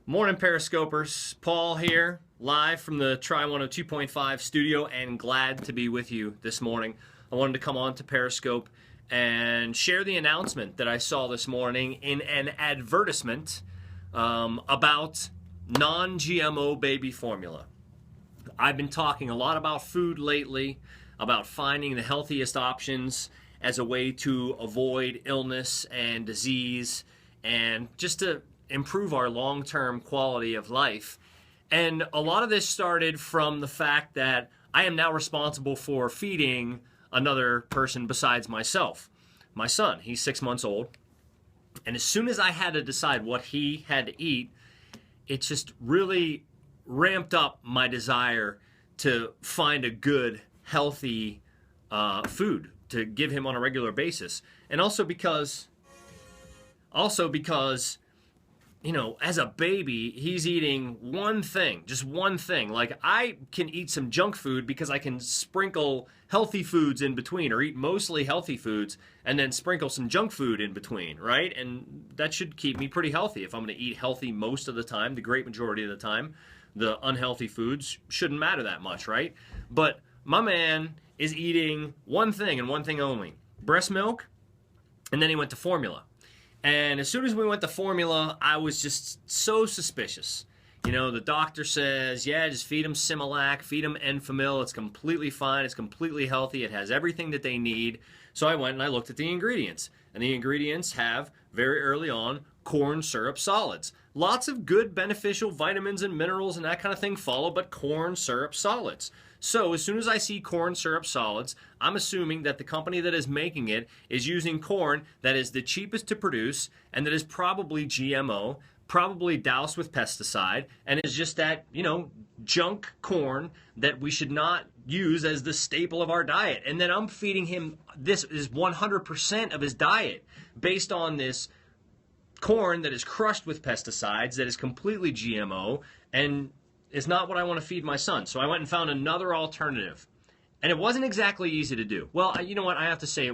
Morning, Periscopers. Paul here, live from the Try 102.5 studio, and glad to be with you this morning. I wanted to come on to Periscope and share the announcement that I saw this morning in an advertisement about non-GMO baby formula. I've been talking a lot about food lately, about finding the healthiest options as a way to avoid illness and disease and just to improve our long-term quality of life. And a lot of this started from the fact that I am now responsible for feeding another person besides myself. My son, he's 6 months old. And as soon as I had to decide what he had to eat, it just really ramped up my desire to find a good, healthy food to give him on a regular basis. And also because you know, as a baby, he's eating one thing, just one thing. Like, I can eat some junk food because I can sprinkle healthy foods in between, or eat mostly healthy foods and then sprinkle some junk food in between, right? And that should keep me pretty healthy. If I'm going to eat healthy most of the time, the great majority of the time, the unhealthy foods shouldn't matter that much, right? But my man is eating one thing and one thing only: breast milk, and then he went to formula. And as soon as we went to formula, I was just so suspicious. You know, the doctor says, yeah, just feed them Similac, feed them Enfamil. It's completely fine. It's completely healthy. It has everything that they need. So I went and I looked at the ingredients. And the ingredients have, very early on, corn syrup solids. Lots of good beneficial vitamins and minerals and that kind of thing follow, but corn syrup solids. So as soon as I see corn syrup solids, I'm assuming that the company that is making it is using corn that is the cheapest to produce and that is probably GMO, probably doused with pesticide, and is just that, you know, junk corn that we should not use as the staple of our diet. And then I'm feeding him, this is 100% of his diet based on this corn that is crushed with pesticides, that is completely GMO, and is not what I want to feed my son. So I went and found another alternative. And it wasn't exactly easy to do. Well, you know what, I have to say,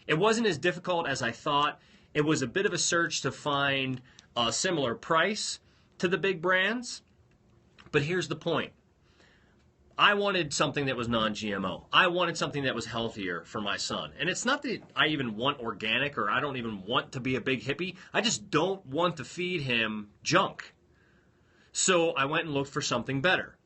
it wasn't as difficult as I thought. It was a bit of a search to find a similar price to the big brands. But here's the point. I wanted something that was non-GMO. I wanted something that was healthier for my son. And it's not that I even want organic, or I don't even want to be a big hippie. I just don't want to feed him junk. So I went and looked for something better.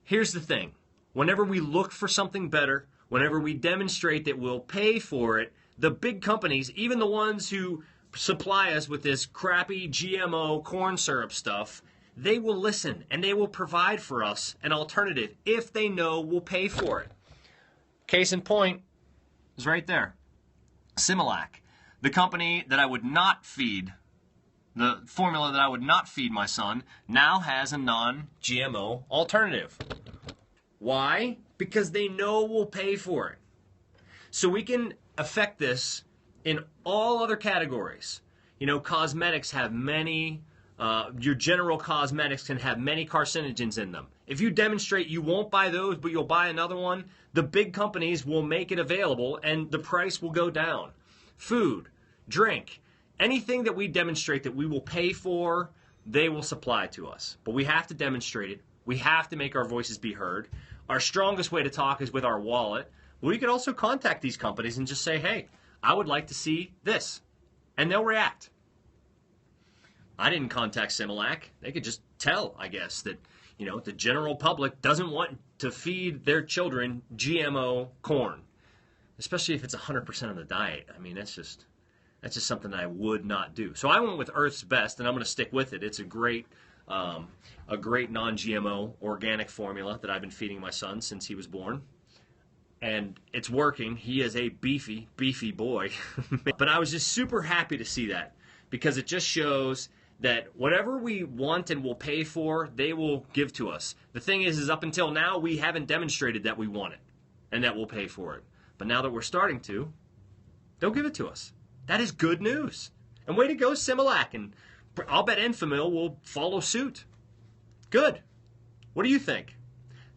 Here's the thing. Whenever we look for something better, whenever we demonstrate that we'll pay for it, the big companies, even the ones who supply us with this crappy GMO corn syrup stuff, they will listen and they will provide for us an alternative if they know we'll pay for it. Case in point is right there. Similac, the company that I would not feed, the formula that I would not feed my son, now has a non-GMO alternative. Why? Because they know we'll pay for it. So we can affect this in all other categories. You know, cosmetics have many, your general cosmetics can have many carcinogens in them. If you demonstrate you won't buy those, but you'll buy another one, the big companies will make it available and the price will go down. Food, drink, anything that we demonstrate that we will pay for, they will supply to us. But we have to demonstrate it. We have to make our voices be heard. Our strongest way to talk is with our wallet. We could also contact these companies and just say, hey, I would like to see this. And they'll react. I didn't contact Similac. They could just tell, I guess, that, you know, the general public doesn't want to feed their children GMO corn, especially if it's 100% of the diet. I mean, that's just something I would not do. So I went with Earth's Best, and I'm going to stick with it. It's a great non-GMO organic formula that I've been feeding my son since he was born. And it's working. He is a beefy, beefy boy. But I was just super happy to see that, because it just shows that whatever we want and will pay for, they will give to us. The thing is up until now, we haven't demonstrated that we want it and that we'll pay for it. But now that we're starting to, they'll give it to us. That is good news. And way to go, Similac. And I'll bet Enfamil will follow suit. Good. What do you think?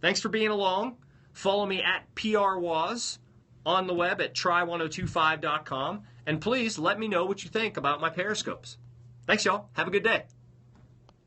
Thanks for being along. Follow me at PRWaz on the web at try1025.com. And please let me know what you think about my Periscopes. Thanks, y'all. Have a good day.